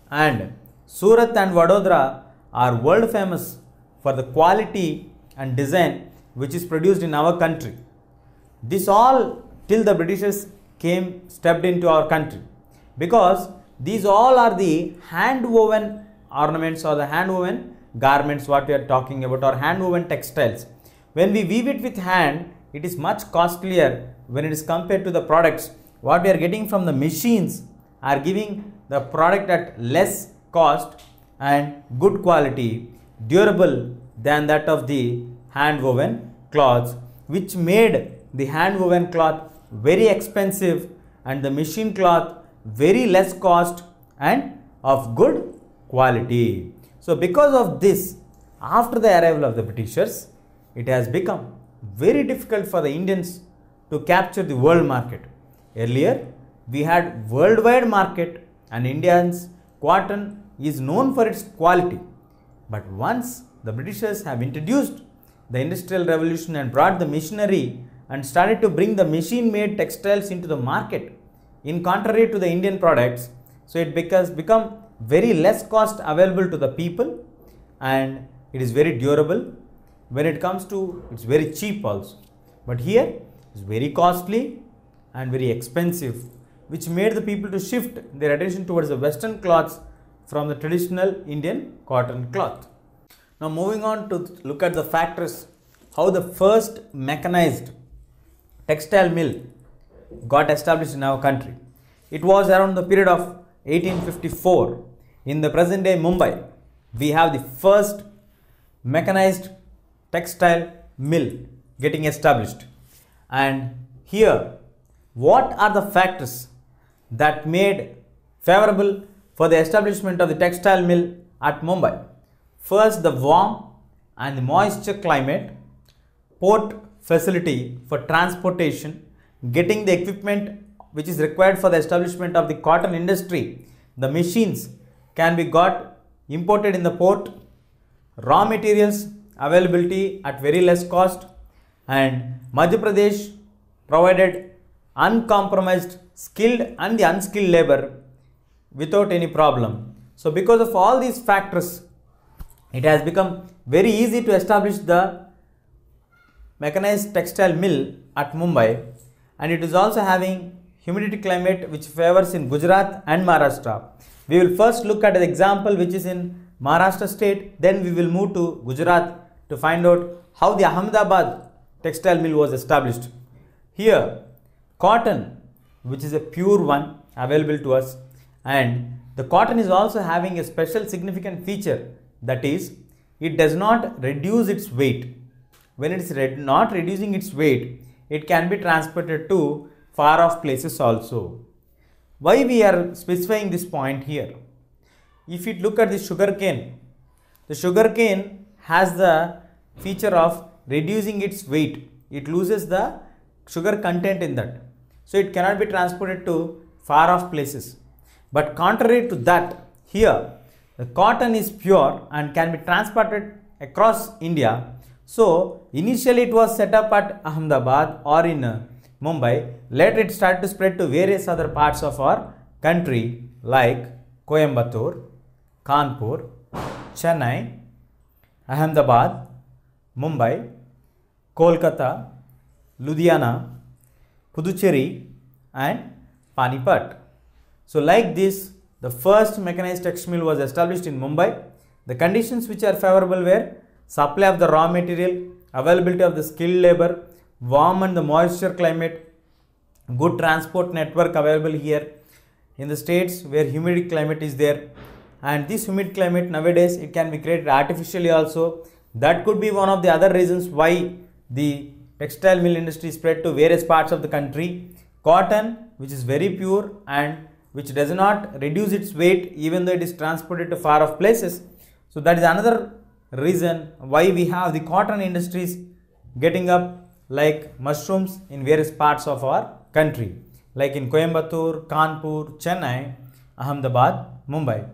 and Surat and Vadodara are world famous for the quality and design which is produced in our country. This all till the Britishers stepped into our country, because these all are the hand woven ornaments or the hand woven garments what we are talking about, or hand woven textiles. When we weave it with hand, it is much costlier when it is compared to the products what we are getting from the machines are giving the product at less cost and good quality, durable than that of the hand woven cloths, which made the hand woven cloth very expensive and the machine cloth very less cost and of good quality. So because of this, after the arrival of the Britishers, it has become very difficult for the Indians to capture the world market. Earlier, we had worldwide market and Indians cotton is known for its quality. But once the Britishers have introduced the Industrial Revolution and brought the machinery and started to bring the machine-made textiles into the market, in contrary to the Indian products, so it become very less cost available to the people and it is very durable. When it comes to, it's very cheap also. But here, it's very costly and very expensive, which made the people to shift their attention towards the Western cloths from the traditional Indian cotton cloth. Now moving on to look at the factors, how the first mechanized textile mill got established in our country. It was around the period of 1854 in the present day Mumbai. We have the first mechanized textile mill getting established. And here, what are the factors that made favorable for the establishment of the textile mill at Mumbai? First, the warm and the moisture climate, port facility for transportation, getting the equipment which is required for the establishment of the cotton industry, the machines can be got imported in the port, raw materials availability at very less cost, and Madhya Pradesh provided uncompromised skilled and the unskilled labor without any problem. So because of all these factors, it has become very easy to establish the mechanized textile mill at Mumbai, and it is also having humidity climate which favors in Gujarat and Maharashtra. We will first look at an example which is in Maharashtra state, then we will move to Gujarat to find out how the Ahmedabad textile mill was established. Here, cotton, which is a pure one available to us, and the cotton is also having a special significant feature, that is, it does not reduce its weight. When it is not reducing its weight, it can be transported to far off places also. Why we are specifying this point here? If you look at the sugarcane has the feature of reducing its weight. It loses the sugar content in that. So it cannot be transported to far off places. But contrary to that, here the cotton is pure and can be transported across India. So initially it was set up at Ahmedabad or in Mumbai. Later it started to spread to various other parts of our country like Coimbatore, Kanpur, Chennai, Ahmedabad, Mumbai, Kolkata, Ludhiana, Puducherry and Panipat. So like this, the first mechanized textile mill was established in Mumbai. The conditions which are favorable were supply of the raw material, availability of the skilled labor, warm and the moisture climate, good transport network available here in the states where humid climate is there. And this humid climate nowadays, it can be created artificially also. That could be one of the other reasons why the textile mill industry spread to various parts of the country. Cotton, which is very pure and which does not reduce its weight even though it is transported to far off places. So that is another reason why we have the cotton industries getting up like mushrooms in various parts of our country, like in Coimbatore, Kanpur, Chennai, Ahmedabad, Mumbai,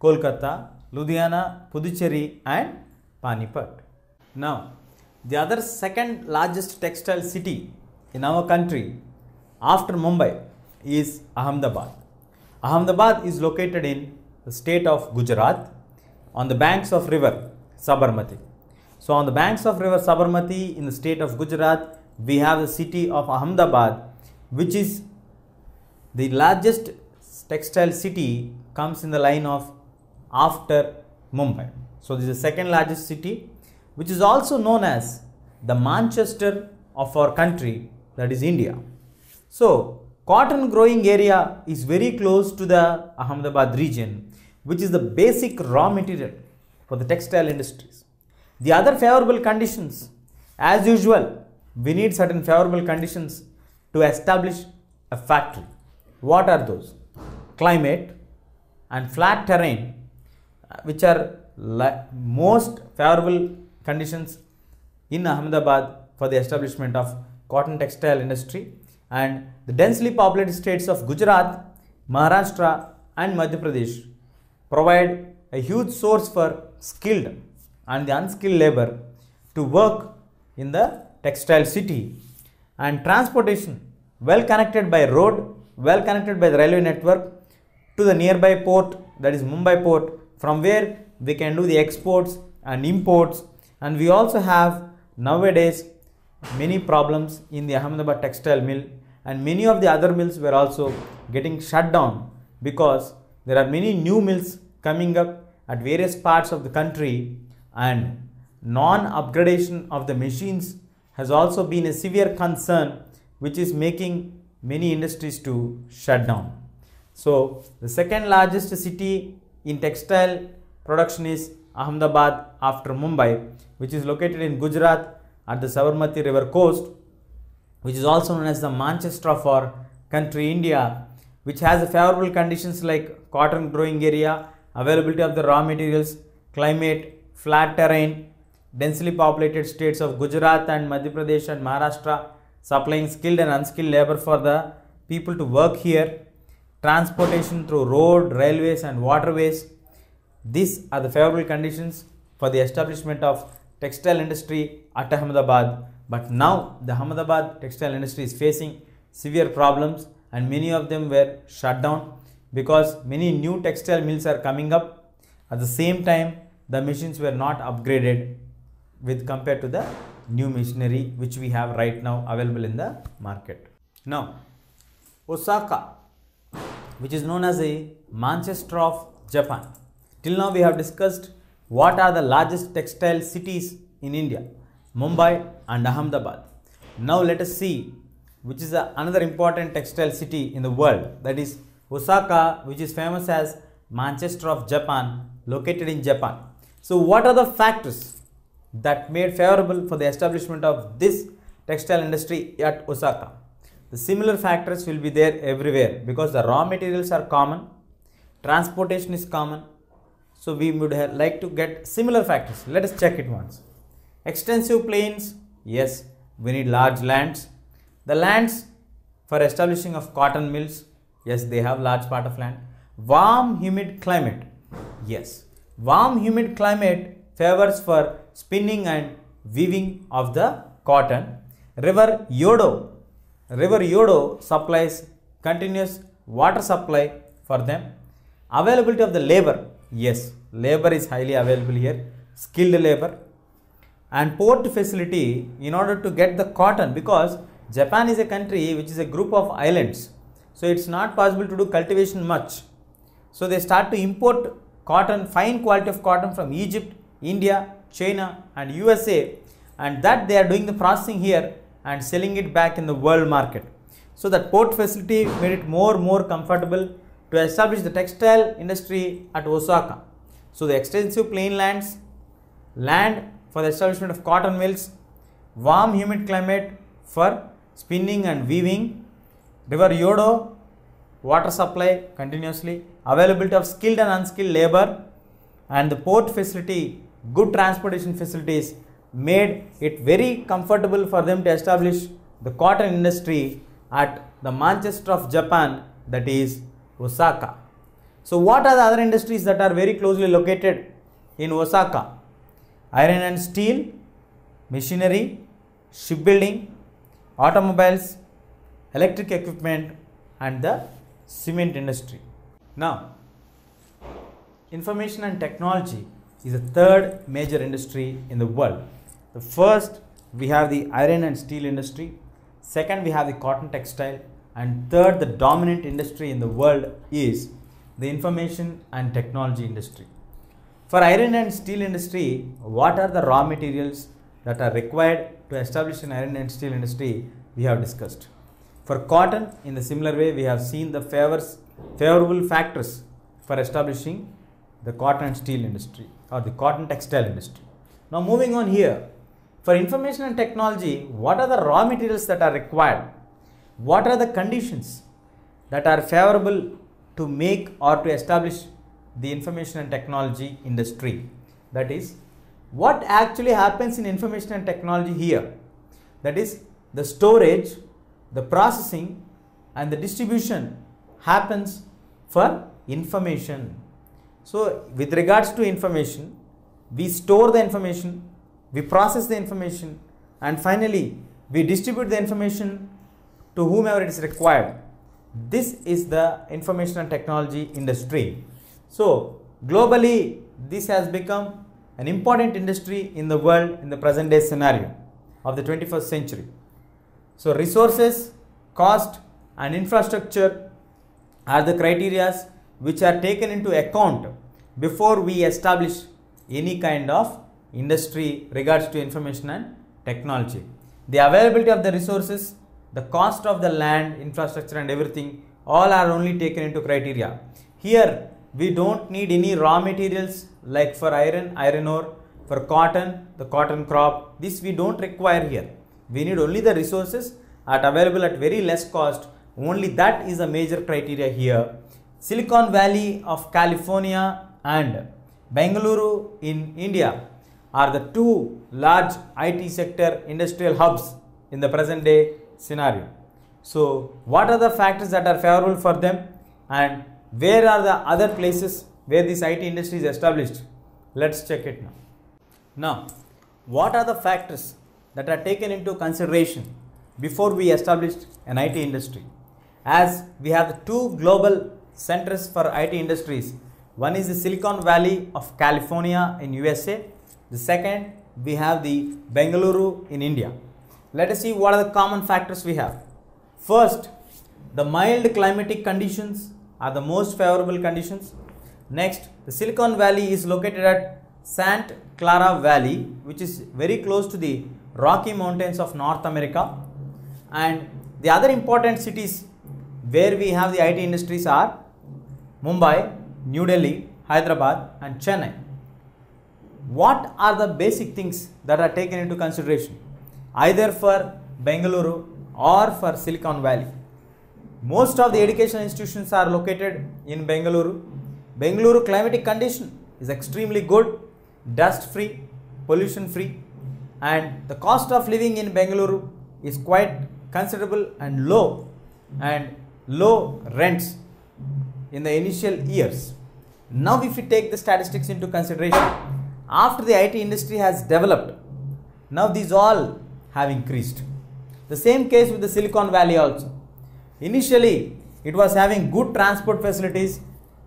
Kolkata, Ludhiana, Puducherry and Panipat. Now, the other second largest textile city in our country after Mumbai is Ahmedabad. Ahmedabad is located in the state of Gujarat on the banks of river Sabarmati. So on the banks of river Sabarmati in the state of Gujarat, we have the city of Ahmedabad, which is the largest textile city, comes in the line of after Mumbai. So this is the second largest city, which is also known as the Manchester of our country, that is India. So cotton growing area is very close to the Ahmedabad region, which is the basic raw material for the textile industries. The other favorable conditions, as usual, we need certain favorable conditions to establish a factory. What are those? Climate and flat terrain, which are most favorable conditions in Ahmedabad for the establishment of cotton textile industry. And the densely populated states of Gujarat, Maharashtra and Madhya Pradesh provide a huge source for skilled and the unskilled labor to work in the textile city. And transportation, well connected by road, well connected by the railway network to the nearby port, that is Mumbai port, from where we can do the exports and imports. And we also have nowadays many problems in the Ahmedabad textile mill, and many of the other mills were also getting shut down because there are many new mills coming up at various parts of the country, and non-upgradation of the machines has also been a severe concern, which is making many industries to shut down. So the second largest city in textile production is Ahmedabad after Mumbai, which is located in Gujarat at the Sabarmati river coast, which is also known as the Manchester of our country India, which has a favorable conditions like cotton growing area, availability of the raw materials, climate, flat terrain, densely populated states of Gujarat and Madhya Pradesh and Maharashtra supplying skilled and unskilled labor for the people to work here, transportation through road, railways and waterways, These are the favorable conditions for the establishment of textile industry at Ahmedabad. But now the Ahmedabad textile industry is facing severe problems, and many of them were shut down because many new textile mills are coming up. At the same time, the machines were not upgraded with compared to the new machinery which we have right now available in the market. Now, Osaka, which is known as a Manchester of Japan. Till now we have discussed what are the largest textile cities in India, Mumbai and Ahmedabad. Now let us see which is another important textile city in the world, that is Osaka, which is famous as Manchester of Japan, located in Japan. So what are the factors that made favorable for the establishment of this textile industry at Osaka? The similar factors will be there everywhere because the raw materials are common, transportation is common. So we would like to get similar factors. Let us check it once. Extensive plains, yes, we need large lands. The lands for establishing of cotton mills, yes, they have large part of land. Warm humid climate, yes, warm humid climate favors for spinning and weaving of the cotton. River Yodo supplies continuous water supply for them. Availability of the labor, yes, labor is highly available here, skilled labor. And port facility in order to get the cotton, because Japan is a country which is a group of islands, so it's not possible to do cultivation much. So they start to import cotton, fine quality of cotton from Egypt, India, China and USA, and that they are doing the processing here and selling it back in the world market. So that port facility made it more comfortable to establish the textile industry at Osaka. So the extensive plain lands, land for the establishment of cotton mills, warm humid climate for spinning and weaving, river Yodo, water supply continuously, availability of skilled and unskilled labor, and the port facility, good transportation facilities made it very comfortable for them to establish the cotton industry at the Manchester of Japan, that is Osaka. So what are the other industries that are very closely located in Osaka? Iron and steel, machinery, shipbuilding, automobiles, electric equipment and the cement industry. Now, information and technology is the third major industry in the world. The first, we have the iron and steel industry. Second, we have the cotton textile. And third, the dominant industry in the world is the information and technology industry. For iron and steel industry, what are the raw materials that are required to establish an iron and steel industry? We have discussed. For cotton, in the similar way, we have seen the favorable factors for establishing the cotton and steel industry or the cotton textile industry. Now moving on here, for information and technology, what are the raw materials that are required? What are the conditions that are favorable to make or to establish the information and technology industry? That is, what actually happens in information and technology here? That is, the storage, the processing and the distribution happens for information. So with regards to information, we store the information, we process the information, and finally we distribute the information to whomever it is required. This is the information and technology industry. So globally, this has become an important industry in the world in the present day scenario of the 21st century. So resources, cost and infrastructure are the criteria which are taken into account before we establish any kind of industry regards to information and technology. The availability of the resources, the cost of the land, infrastructure and everything, all are only taken into criteria. Here we don't need any raw materials like for iron ore, for cotton, the cotton crop. This we don't require here. We need only the resources available at very less cost. Only that is a major criteria here. Silicon Valley of California and Bengaluru in India are the two large IT sector industrial hubs in the present day scenario. So what are the factors that are favorable for them and where are the other places where this IT industry is established. Let's check it now. Now, what are the factors that are taken into consideration before we established an IT industry? As we have the two global centers for IT industries, one is the Silicon Valley of California in USA, the second we have the Bengaluru in India. Let us see what are the common factors we have. First, the mild climatic conditions are the most favorable conditions. Next, the Silicon Valley is located at Santa Clara Valley, which is very close to the Rocky Mountains of North America. And the other important cities where we have the IT industries are Mumbai, New Delhi, Hyderabad and Chennai. What are the basic things that are taken into consideration either for Bengaluru or for Silicon Valley? Most of the educational institutions are located in Bengaluru. Bengaluru climatic condition is extremely good, dust free, pollution free, and the cost of living in Bengaluru is quite considerable and low rents in the initial years. Now if we take the statistics into consideration, after the IT industry has developed, now these all have increased. The same case with the Silicon Valley also. Initially it was having good transport facilities,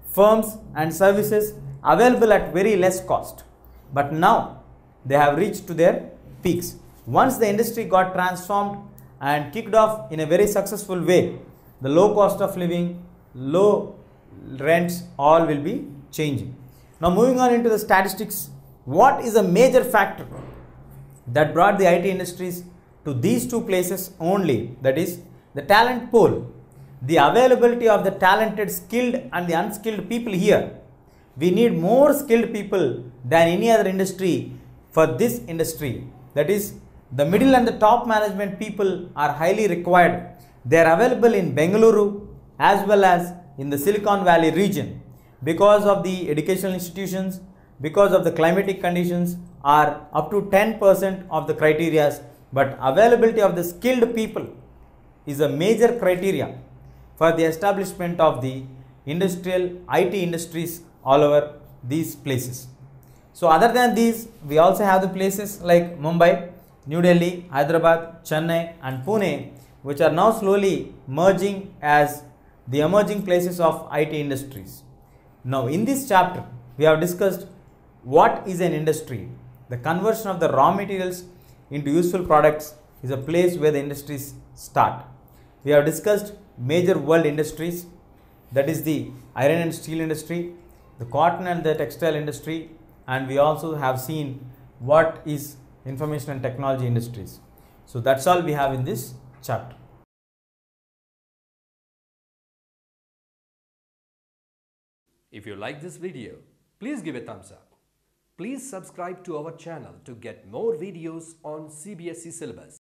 firms and services available at very less cost, but now they have reached to their peaks. Once the industry got transformed and kicked off in a very successful way, the low cost of living, low rents, all will be changing. Now moving on into the statistics, what is a major factor that brought the IT industries to these two places only? That is the talent pool, the availability of the talented, skilled and the unskilled people here. We need more skilled people than any other industry for this industry. That is, the middle and the top management people are highly required. They are available in Bengaluru as well as in the Silicon Valley region because of the educational institutions, because of the climatic conditions are up to 10% of the criteria, but availability of the skilled people is a major criteria for the establishment of the industrial IT industries all over these places. So other than these, we also have the places like Mumbai, New Delhi, Hyderabad, Chennai and Pune, which are now slowly merging as the emerging places of IT industries. Now in this chapter, we have discussed what is an industry. The conversion of the raw materials into useful products is a place where the industries start. We have discussed major world industries, that is the iron and steel industry, the cotton and the textile industry, and we also have seen what is information and technology industries. So that's all we have in this chapter. If you like this video, please give a thumbs up. Please subscribe to our channel to get more videos on CBSE syllabus.